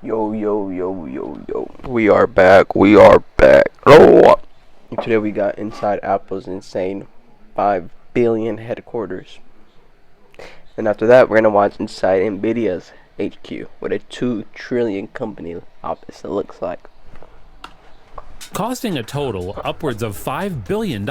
Yo, yo, yo, yo, yo. We are back. We are back. Oh. Today we got inside Apple's insane 5 billion headquarters. And after that, we're going to watch inside Nvidia's HQ, what a 2 trillion company office it looks like. Costing a total upwards of $5 billion,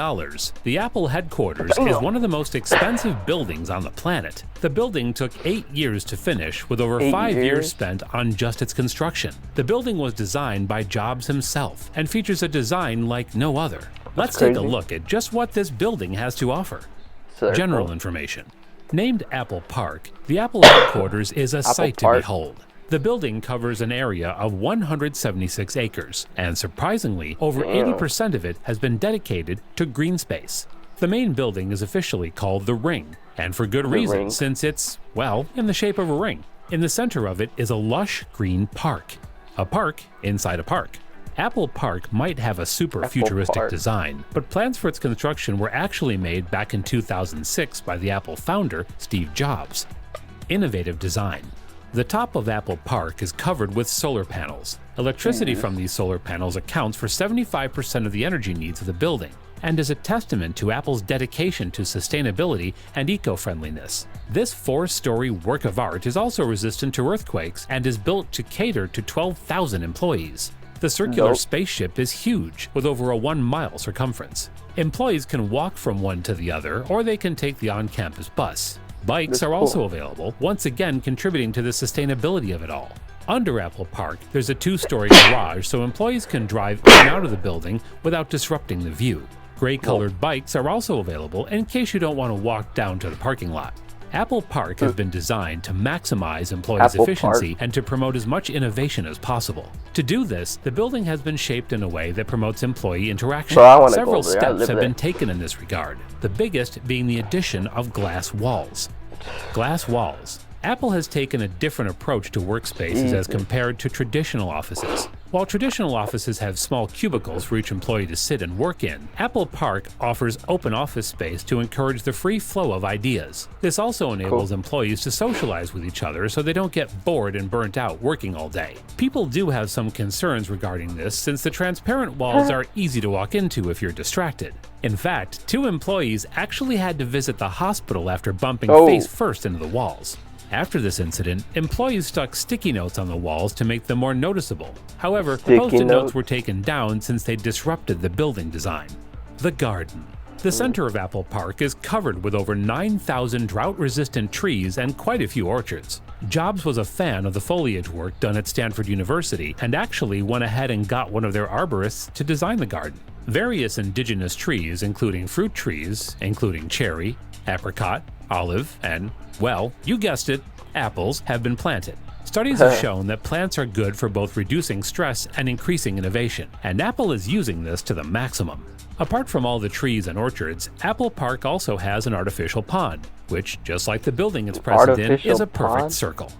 the Apple headquarters is one of the most expensive buildings on the planet. The building took 8 years to finish, with over 5 years spent on just its construction. The building was designed by Jobs himself and features a design like no other. Let's take a look at just what this building has to offer. General information. Named Apple Park, the Apple headquarters is a sight to behold. The building covers an area of 176 acres, and surprisingly, over 80% of it has been dedicated to green space. The main building is officially called the Ring, and for good reason, since it's, well, in the shape of a ring. In the center of it is a lush green park. A park inside a park. Apple Park might have a super futuristic design, but plans for its construction were actually made back in 2006 by the Apple founder, Steve Jobs. Innovative design. The top of Apple Park is covered with solar panels. Electricity from these solar panels accounts for 75% of the energy needs of the building, and is a testament to Apple's dedication to sustainability and eco-friendliness. This 4-story work of art is also resistant to earthquakes and is built to cater to 12,000 employees. The circular spaceship is huge, with over a 1-mile circumference. Employees can walk from one to the other, or they can take the on-campus bus. Bikes are also available, once again contributing to the sustainability of it all. Under Apple Park, there's a 2-story garage so employees can drive in and out of the building without disrupting the view. Gray-colored bikes are also available in case you don't want to walk down to the parking lot. Apple Park has been designed to maximize employees' efficiency and to promote as much innovation as possible. To do this, the building has been shaped in a way that promotes employee interaction. Several steps have been taken in this regard, the biggest being the addition of glass walls. Glass walls. Apple has taken a different approach to workspaces as compared to traditional offices. While traditional offices have small cubicles for each employee to sit and work in, Apple Park offers open office space to encourage the free flow of ideas. This also enables employees to socialize with each other so they don't get bored and burnt out working all day. People do have some concerns regarding this since the transparent walls are easy to walk into if you're distracted. In fact, 2 employees actually had to visit the hospital after bumping face first into the walls. After this incident, employees stuck sticky notes on the walls to make them more noticeable. However, the post-it notes were taken down since they disrupted the building design. The garden. The center of Apple Park is covered with over 9,000 drought-resistant trees and quite a few orchards. Jobs was a fan of the foliage work done at Stanford University and actually went ahead and got one of their arborists to design the garden. Various indigenous trees, including fruit trees, including cherry, apricot, olive, and, well, you guessed it, apples have been planted. Studies have shown that plants are good for both reducing stress and increasing innovation, and Apple is using this to the maximum. Apart from all the trees and orchards, Apple Park also has an artificial pond, which, just like the building it's present in, is a perfect circle.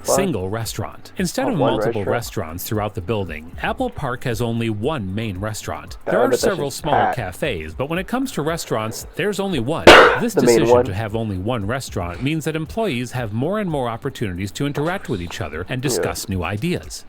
Single restaurant. Instead of multiple restaurants throughout the building, Apple Park has only one main restaurant. There are several smaller cafes, but when it comes to restaurants, there's only one. This decision to have only one restaurant means that employees have more and more opportunities to interact with each other and discuss new ideas.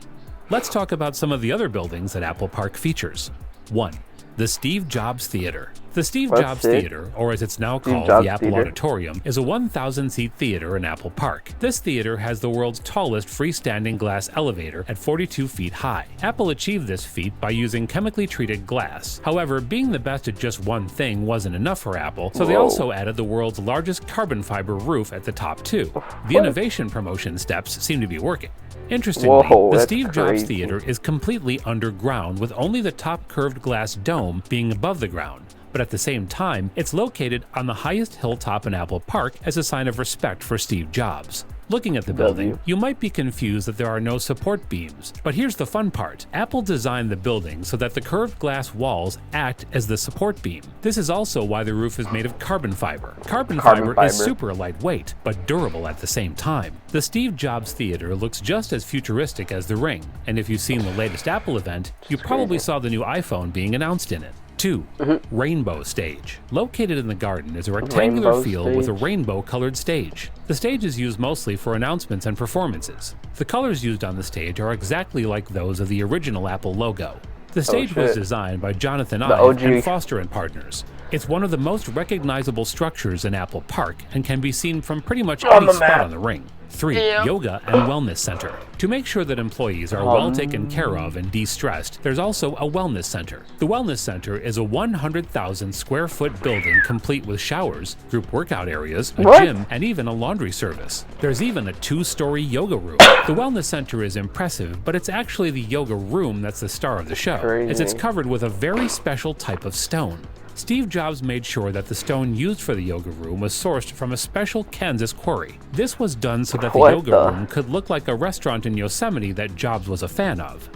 Let's talk about some of the other buildings that Apple Park features. 1. The Steve Jobs Theater. The Steve Jobs Theater, or as it's now called, the Apple Auditorium, is a 1,000-seat theater in Apple Park. This theater has the world's tallest freestanding glass elevator at 42 feet high. Apple achieved this feat by using chemically treated glass. However, being the best at just one thing wasn't enough for Apple, so they also added the world's largest carbon fiber roof at the top too. The innovation promotion steps seem to be working. Interestingly, the Steve Jobs Theater is completely underground, with only the top curved glass dome being above the ground. But at the same time, it's located on the highest hilltop in Apple Park as a sign of respect for Steve Jobs. Looking at the building, you might be confused that there are no support beams, but here's the fun part. Apple designed the building so that the curved glass walls act as the support beam. This is also why the roof is made of carbon fiber. Carbon fiber is super lightweight, but durable at the same time. The Steve Jobs Theater looks just as futuristic as the Ring, and if you've seen the latest Apple event, you probably saw the new iPhone being announced in it. 2. Rainbow stage. Located in the garden is a rectangular Rainbow field with a stage. rainbow-colored stage. The stage is used mostly for announcements and performances. The colors used on the stage are exactly like those of the original Apple logo. The stage was designed by Jonathan Ive and Foster and Partners. It's one of the most recognizable structures in Apple Park and can be seen from pretty much any spot on the ring. 3. Yoga and Wellness Center. To make sure that employees are well taken care of and de-stressed, there's also a Wellness Center. The Wellness Center is a 100,000 square foot building complete with showers, group workout areas, a gym, and even a laundry service. There's even a 2-story yoga room. The Wellness Center is impressive, but it's actually the yoga room that's the star of the show, as it's covered with a very special type of stone. Steve Jobs made sure that the stone used for the yoga room was sourced from a special Kansas quarry. This was done so that the yoga room could look like a restaurant in Yosemite that Jobs was a fan of.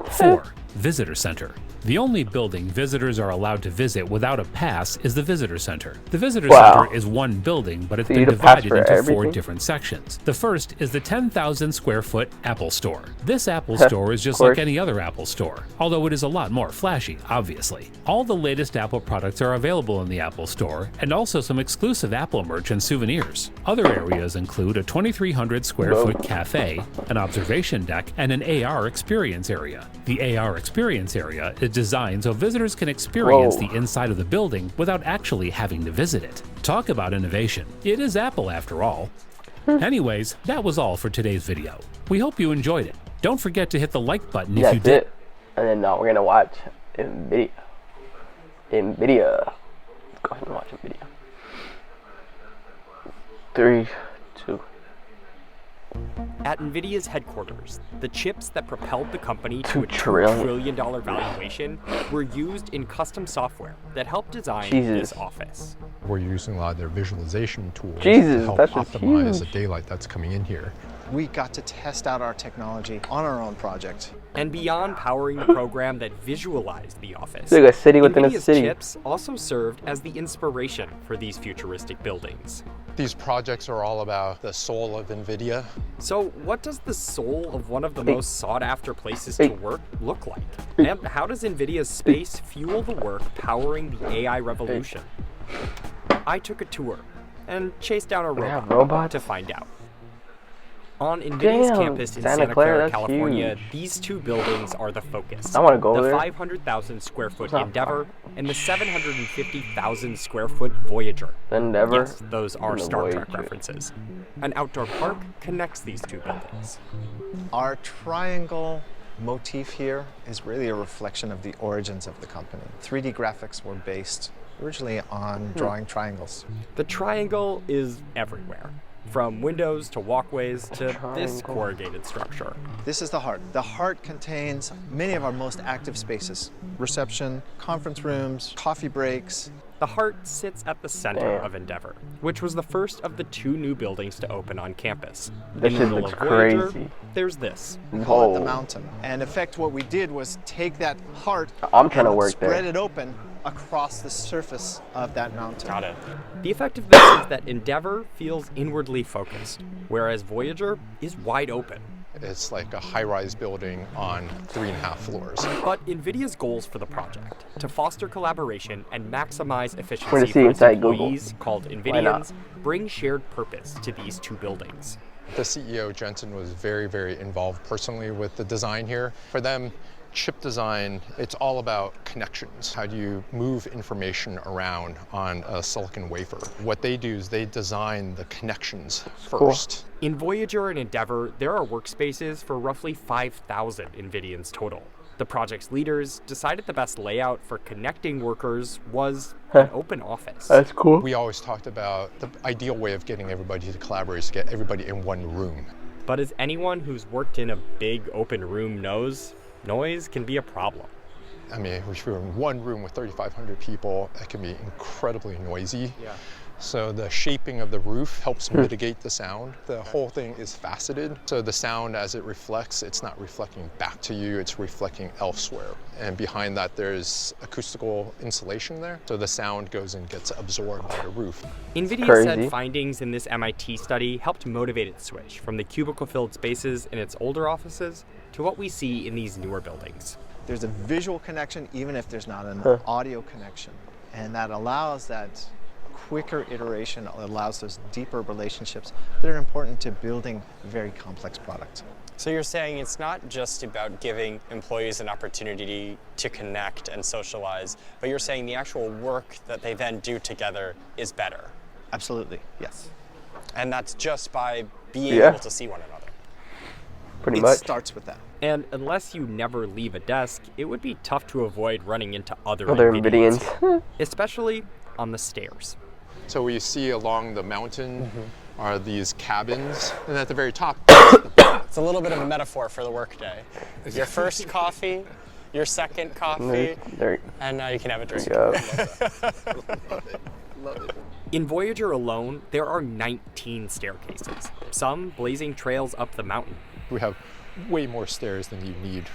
4. Visitor Center. The only building visitors are allowed to visit without a pass is the Visitor Center. The Visitor Center is one building, but it's been divided into 4 different sections. The first is the 10,000 square foot Apple Store. This Apple Store is just like any other Apple Store, although it is a lot more flashy, obviously. All the latest Apple products are available in the Apple Store, and also some exclusive Apple merch and souvenirs. Other areas include a 2,300 square foot cafe, an observation deck, and an AR experience area. The AR experience area is designed so visitors can experience the inside of the building without actually having to visit it. Talk about innovation. It is Apple after all. Anyways, that was all for today's video. We hope you enjoyed it. Don't forget to hit the like button if you did. And then we're gonna watch Nvidia. Let's go ahead and watch Nvidia. 3, 2. At Nvidia's headquarters, the chips that propelled the company to a $2 trillion valuation were used in custom software that helped design this office. We're using a lot of their visualization tools to help optimize the daylight that's coming in here. We got to test out our technology on our own project. And beyond powering the program that visualized the office, it's like a city within a city. Chips also served as the inspiration for these futuristic buildings. These projects are all about the soul of Nvidia. So what does the soul of one of the most sought-after places to work look like? And how does Nvidia's space fuel the work powering the AI revolution? I took a tour and chased down a robot to find out. On Nvidia's campus in Santa Clara, California, these 2 buildings are the focus. I want to go the there. 500,000 square foot Endeavor and the 750,000 square foot Voyager. Endeavor? Yes, those are Star Trek references. An outdoor park connects these 2 buildings. Our triangle motif here is really a reflection of the origins of the company. 3D graphics were based originally on drawing triangles. The triangle is everywhere, from windows to walkways to this corrugated structure. This is the heart. The heart contains many of our most active spaces. Reception, conference rooms, coffee breaks. The heart sits at the center of Endeavor, which was the first of the 2 new buildings to open on campus. This in the middle looks of Voyager, crazy. There's this. We call it the mountain. And in fact, what we did was take that heart I'm trying to work spread it open across the surface of that mountain. Got it. The effect of this is that Endeavor feels inwardly focused, whereas Voyager is wide open. It's like a high-rise building on 3.5 floors. But Nvidia's goals for the project, to foster collaboration and maximize efficiency for its employees, called Nvidians, bring shared purpose to these 2 buildings. The CEO, Jensen, was very, very involved personally with the design here. For them, chip design, it's all about connections. How do you move information around on a silicon wafer? What they do is they design the connections first. In Voyager and Endeavor, there are workspaces for roughly 5,000 Nvidians total. The project's leaders decided the best layout for connecting workers was an open office. That's cool. We always talked about the ideal way of getting everybody to collaborate is to get everybody in one room. But as anyone who's worked in a big open room knows, noise can be a problem. I mean, if you're in one room with 3,500 people, that can be incredibly noisy. So the shaping of the roof helps mitigate the sound. The whole thing is faceted, so the sound as it reflects, it's not reflecting back to you, it's reflecting elsewhere. And behind that there's acoustical insulation there, so the sound goes and gets absorbed by the roof. Nvidia said findings in this MIT study helped motivate it to switch from the cubicle-filled spaces in its older offices to what we see in these newer buildings. There's a visual connection even if there's not an audio connection. And that allows that quicker iteration, allows those deeper relationships that are important to building very complex products. So you're saying it's not just about giving employees an opportunity to connect and socialize, but you're saying the actual work that they then do together is better. Absolutely, yes. And that's just by being able to see one another. Pretty much. It starts with that. And unless you never leave a desk, it would be tough to avoid running into other Nvidians. especially on the stairs. So what you see along the mountain are these cabins, and at the very top, It's a little bit of a metaphor for the workday. Your first coffee, your second coffee, and now you can have a drink. In Voyager alone, there are 19 staircases, some blazing trails up the mountain. we have way more stairs than you need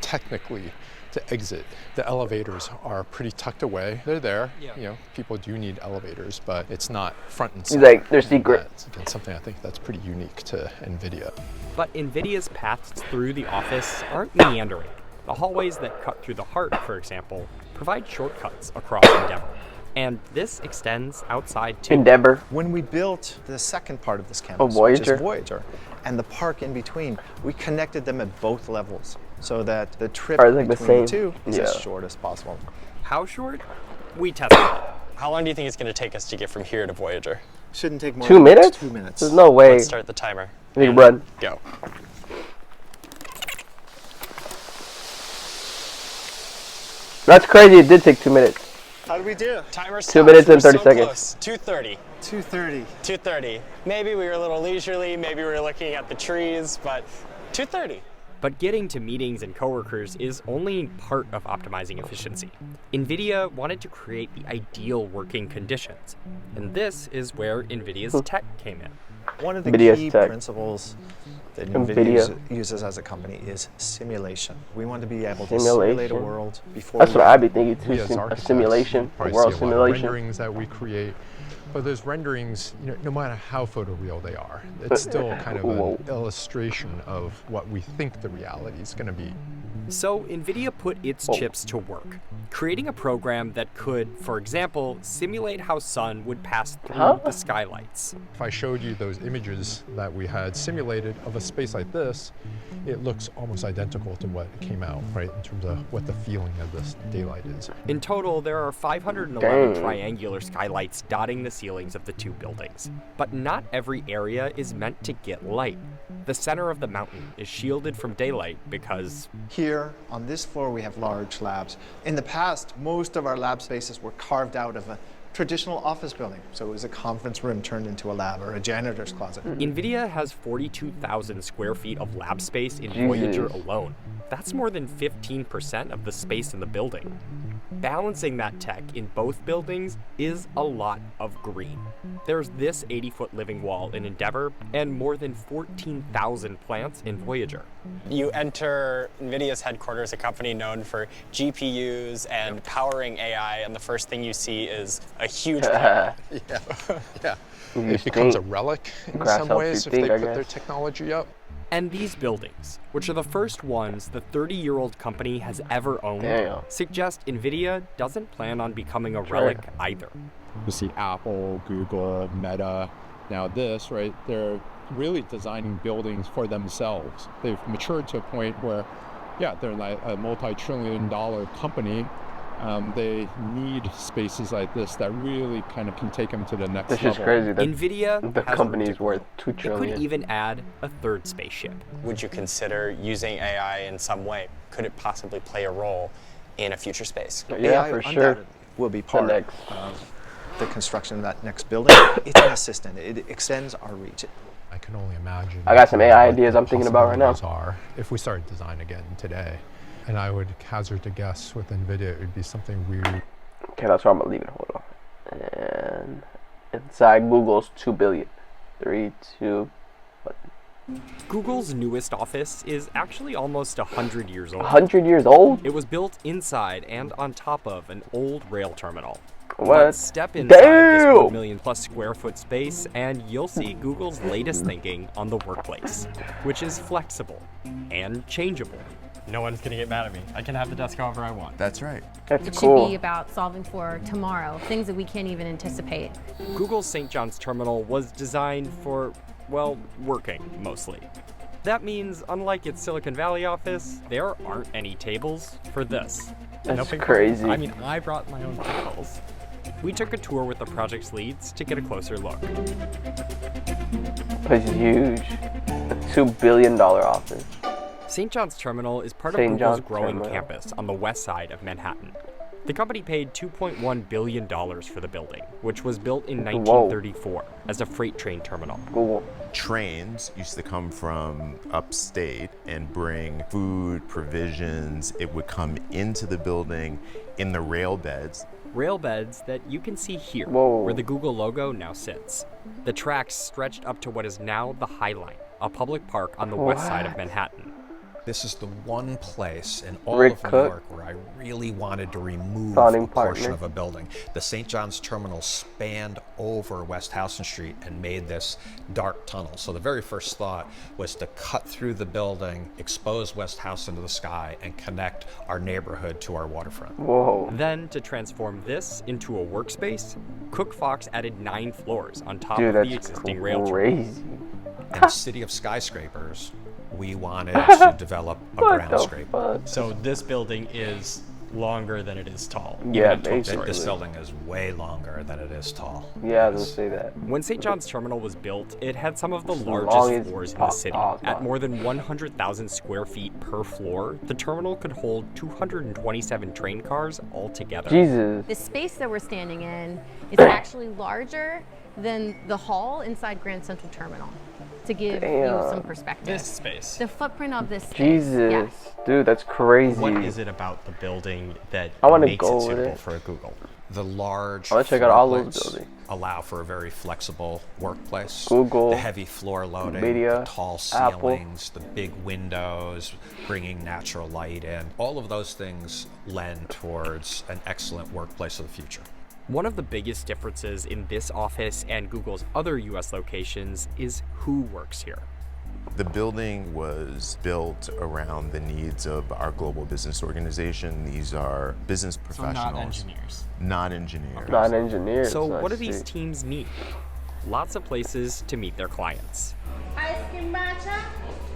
technically to exit. The elevators are pretty tucked away. They're there. You know, people do need elevators, but it's not front and center. Like they're secret. That's again something I think that's pretty unique to Nvidia. But Nvidia's paths through the office aren't meandering. The hallways that cut through the heart, for example, provide shortcuts across Endeavor. And this extends outside too. Endeavor. When we built the second part of this campus, Voyager. which is Voyager, and the park in between, we connected them at both levels so that the trip Are they like between the two same? is as short as possible. How short? We tested it. How long do you think it's going to take us to get from here to Voyager? Shouldn't take more 2 than minutes? 2 minutes. There's no way. Let's start the timer. You can run. Go. That's crazy. It did take 2 minutes. How did we do? Timer's 2 minutes and 30 seconds. Close. 2:30. 2:30. 2:30. Maybe we were a little leisurely, maybe we were looking at the trees, but 2:30. But getting to meetings and coworkers is only part of optimizing efficiency. Nvidia wanted to create the ideal working conditions, and this is where Nvidia's tech came in. One of the NVIDIA's key tech. principles that NVIDIA. NVIDIA uses as a company is simulation. We want to be able to Simulation. simulate a world before That's we what I'd be thinking too. We as A architects simulation, probably world see a lot of simulation. renderings that we create, but those renderings, you know, no matter how photoreal they are, it's still kind of an illustration of what we think the reality is going to be. So Nvidia put its chips to work, creating a program that could, for example, simulate how sun would pass through the skylights. If I showed you those images that we had simulated of a space like this, it looks almost identical to what came out, right, in terms of what the feeling of this daylight is. In total, there are 511 Dang. triangular skylights dotting the ceilings of the two buildings. But not every area is meant to get light. The center of the mountain is shielded from daylight because Here on this floor we have large labs. In the past, most of our lab spaces were carved out of a traditional office building. So it was a conference room turned into a lab or a janitor's closet. Nvidia has 42,000 square feet of lab space in Voyager alone. That's more than 15% of the space in the building. Balancing that tech in both buildings is a lot of green. There's this 80-foot living wall in Endeavor and more than 14,000 plants in Voyager. You enter NVIDIA's headquarters, a company known for GPUs and powering AI, and the first thing you see is a huge wall. Yeah. It becomes a relic in Grass some helps ways you if they think, I put their guess. technology up. And these buildings, which are the first ones the 30-year-old company has ever owned, Damn. suggest NVIDIA doesn't plan on becoming a relic either. You see Apple, Google, Meta. Now this, right, they're really designing buildings for themselves. They've matured to a point where, yeah, they're like a multi-trillion-dollar company. They need spaces like this that really kind of can take them to the next This level. is crazy. NVIDIA The has company room is to worth grow. $2 It trillion. could even add a third spaceship. Would you consider using AI in some way? Could it possibly play a role in a future space? Yeah, AI for sure. undoubtedly will be part next. of the construction of that next building. It's an assistant. It extends our reach. I can only imagine. I got some AI what ideas the I'm thinking about right now. possibilities are if we started design again today. And I would hazard to guess with NVIDIA it would be something weird. Okay, that's where I'm gonna leave it. Hold on. And inside Google's 2 billion. 3, 2, what? Google's newest office is actually almost 100 years old. 100 years old? It was built inside and on top of an old rail terminal. What? But step inside this Damn! 1 million plus square foot space and you'll see Google's latest thinking on the workplace, which is flexible and changeable. No one's gonna get mad at me. I can have the desk however I want. That's right. That's It cool. should be about solving for tomorrow, things that we can't even anticipate. Google's St. John's terminal was designed for, well, working mostly. That means, unlike its Silicon Valley office, there aren't any tables for this. That's ping pong. crazy. I mean, I brought my own tables. We took a tour with the project's leads to get a closer look. Place is huge. A $2 billion office. St. John's Terminal is part of St. Google's John's growing Terminal. campus on the west side of Manhattan. The company paid $2.1 billion for the building, which was built in 1934 as a freight train terminal. Google. Trains used to come from upstate and bring food, provisions. It would come into the building in the rail beds. Rail beds that you can see here, Whoa. where the Google logo now sits. The tracks stretched up to what is now the High Line, a public park on the west side of Manhattan. This is the one place in all Rick of New Cook. York where I really wanted to remove Founding a portion partner. of a building. The St. John's Terminal spanned over West Houston Street and made this dark tunnel. So the very first thought was to cut through the building, expose West Houston to the sky, and connect our neighborhood to our waterfront. Whoa. Then, to transform this into a workspace, Cook Fox added 9 floors on top Dude, of the that's existing rail trail. crazy. In the city of skyscrapers, we wanted to develop a What ground the scraper. fuck? So this building is longer than it is tall. Yeah, even at top basically. story. This building is way longer than it is tall. Yeah, I was gonna say that. When St. John's Terminal was built, it had some of the long largest as floors in the city. possible. At more than 100,000 square feet per floor, the terminal could hold 227 train cars altogether. Jesus. The space that we're standing in is actually larger than the hall inside Grand Central Terminal, to give you Damn. some perspective. This space. The footprint of this space. Jesus. Yes. Dude, that's crazy. What is it about the building that I wanna makes go it with suitable it. for a Google? The large I wanna check out all floor those plates buildings. allow for a very flexible workplace. Google, the heavy floor loading, Nvidia, the tall Apple. ceilings, the big windows, bringing natural light in. All of those things lend towards an excellent workplace of the future. One of the biggest differences in this office and Google's other US locations is who works here. The building was built around the needs of our global business organization. These are business professionals, not engineers. Not engineers. So I what do see. these teams need? Lots of places to meet their clients.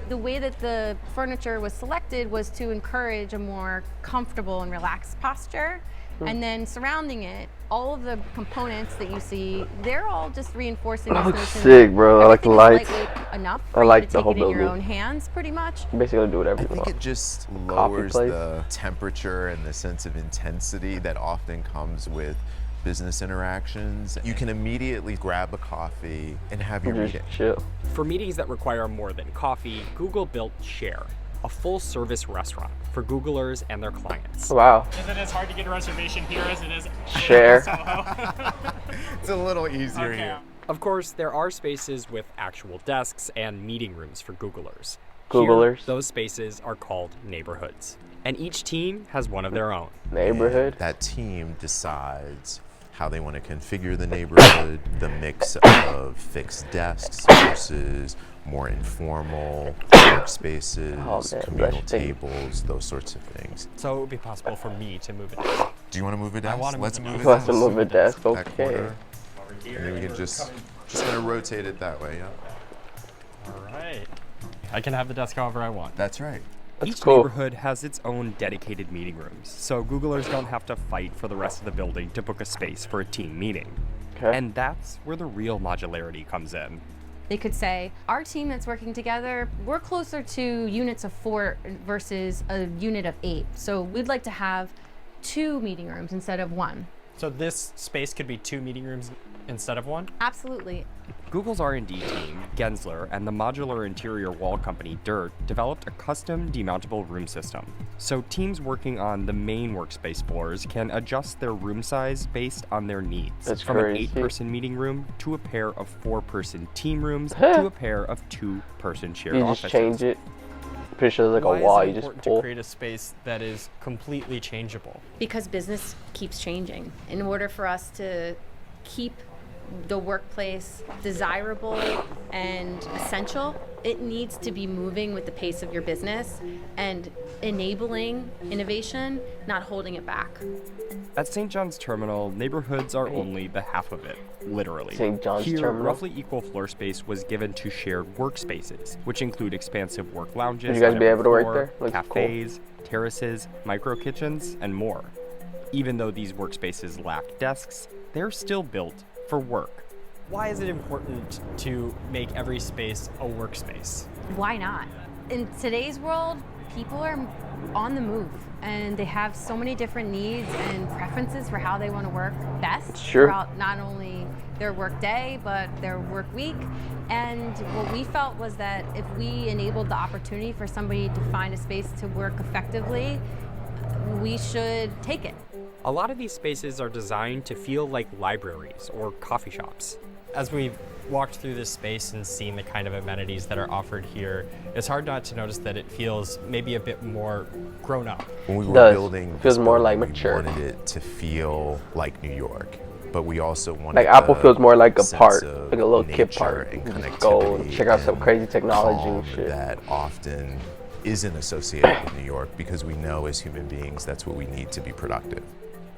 The way that the furniture was selected was to encourage a more comfortable and relaxed posture. And then surrounding it, all of the components that you see, they're all just reinforcing this Looks notion sick, that bro. I like the everything's lights. lightweight enough I for like you to the take whole it in your building. own hands, pretty much. Basically do whatever I you think want. it just lowers place. the temperature and the sense of intensity that often comes with business interactions. You can immediately grab a coffee and have your Just meeting. chill. For meetings that require more than coffee, Google built Share, a full-service restaurant for Googlers and their clients. Wow. Is it as hard to get a reservation here as it is Share. It's a little easier here. Of course, there are spaces with actual desks and meeting rooms for Googlers. Googlers. Here, those spaces are called neighborhoods, and each team has one of their own. Neighborhood. That team decides how they want to configure the neighborhood, the mix of fixed desks versus more informal workspaces, Oh, man, communal that's big. tables, those sorts of things. So it would be possible for me to move it. Do you want to move it down? wanna move Let's it move down. it Who has to down. move a desk? That Okay. corner. And then we can just gonna rotate it that way, yeah. All right. I can have the desk however I want. That's right. That's Each cool. neighborhood has its own dedicated meeting rooms, so Googlers don't have to fight for the rest of the building to book a space for a team meeting. Okay. And that's where the real modularity comes in. They could say, our team that's working together, we're closer to units of 4 versus a unit of 8. So we'd like to have 2 meeting rooms instead of 1. So this space could be 2 meeting rooms instead of 1? Absolutely. Google's R&D team, Gensler, and the modular interior wall company DIRT developed a custom demountable room system. So teams working on the main workspace floors can adjust their room size based on their needs. That's from crazy. an 8-person meeting room to a pair of 4-person team rooms to a pair of 2-person shared You offices. just change it. Pretty sure there's like Why a wall is it you just important pull. to create a space that is completely changeable? Because business keeps changing. In order for us to keep the workplace desirable and essential, it needs to be moving with the pace of your business and enabling innovation, not holding it back. At St. John's Terminal, neighborhoods are only the half of it, literally. St. John's Here, Terminal? roughly equal floor space was given to shared workspaces, which include expansive work lounges, Would you guys on be every able to work floor, there? Looks cool. cafes, terraces, micro kitchens, and more. Even though these workspaces lack desks, they're still built for work. Why is it important to make every space a workspace? Why not? In today's world, people are on the move and they have so many different needs and preferences for how they want to work best Sure. throughout not only their work day but their work week. And what we felt was that if we enabled the opportunity for somebody to find a space to work effectively, we should take it. A lot of these spaces are designed to feel like libraries or coffee shops. As we've walked through this space and seen the kind of amenities that are offered here, it's hard not to notice that it feels maybe a bit more grown up. When we were Does. building Feels this more like building, mature. we wanted it to feel like New York, but we also wanted Like Apple the feels more like a sense park, of like a little kid nature park. and You just go and connectivity check out some and crazy technology and calm shit. that often isn't associated with New York, because we know as human beings that's what we need to be productive.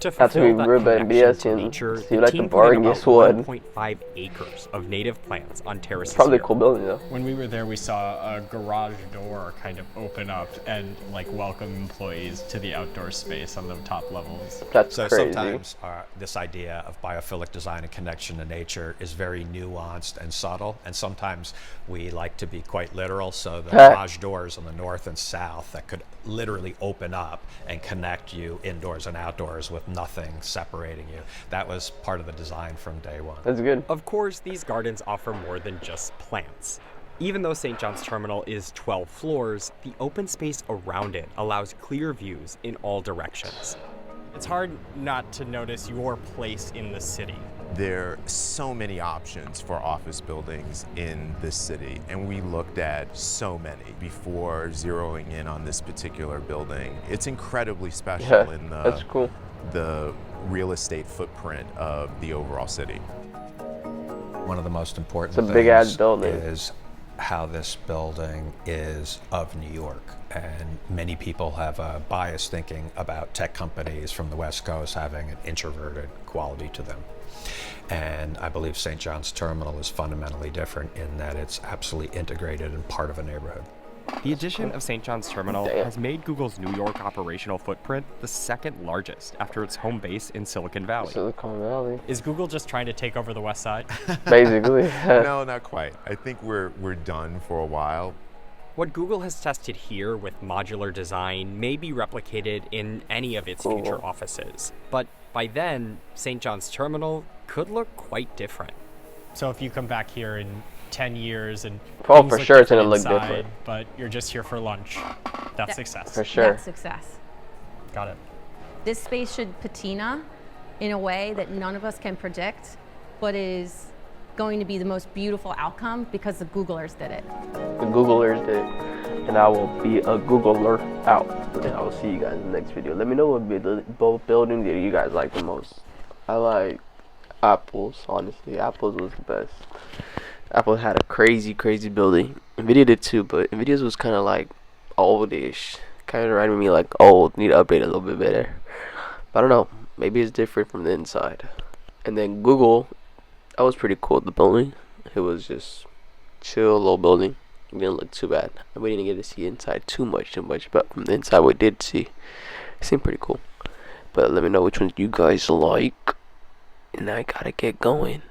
To Not to be fulfill that rude, but connection NBS to and nature, see the like the team put in about boringest one. 1.5 acres of native plants on terraces Probably a here. cool building though. When we were there, we saw a garage door kind of open up and like welcome employees to the outdoor space on the top levels. That's So crazy. sometimes this idea of biophilic design and connection to nature is very nuanced and subtle, and sometimes we like to be quite literal. So the garage doors on the north and south that could literally open up and connect you indoors and outdoors with nothing separating you. That was part of the design from day one. That's good. Of course, these gardens offer more than just plants. Even though St. John's Terminal is 12 floors, the open space around it allows clear views in all directions. It's hard not to notice your place in the city. There are so many options for office buildings in this city, and we looked at so many before zeroing in on this particular building. It's incredibly special in That's cool. the real estate footprint of the overall city. One of the most important It's a big ass things building. is how this building is of New York. And many people have a bias thinking about tech companies from the West Coast having an introverted quality to them. And I believe St. John's Terminal is fundamentally different in that it's absolutely integrated and part of a neighborhood. The addition of St. John's Terminal Damn. has made Google's New York operational footprint the second largest after its home base in Silicon Valley. Silicon Valley. Is Google just trying to take over the West Side? Basically. No, not quite. I think we're done for a while. What Google has tested here with modular design may be replicated in any of its future offices. But by then, St. John's Terminal could look quite different. So if you come back here in 10 years and Oh, things for look sure it's gonna different look inside, different. but you're just here for lunch, that's success. For sure. That's success. Got it. This space should patina in a way that none of us can predict, but is going to be the most beautiful outcome because the Googlers did it. The Googlers did it. And I will be a Googler out. And I will see you guys in the next video. Let me know what both buildings that you guys like the most. I like Apple's, honestly. Apple's was the best. Apple had a crazy building. Nvidia did too, but Nvidia's was kind of like oldish. Kind of reminded me like old. Need to update a little bit better. But I don't know. Maybe it's different from the inside. And then Google, that was pretty cool. The building, it was just chill little building. It didn't look too bad. We didn't get to see inside too much, but from the inside we did see. It seemed pretty cool. But let me know which ones you guys like. And I gotta get going.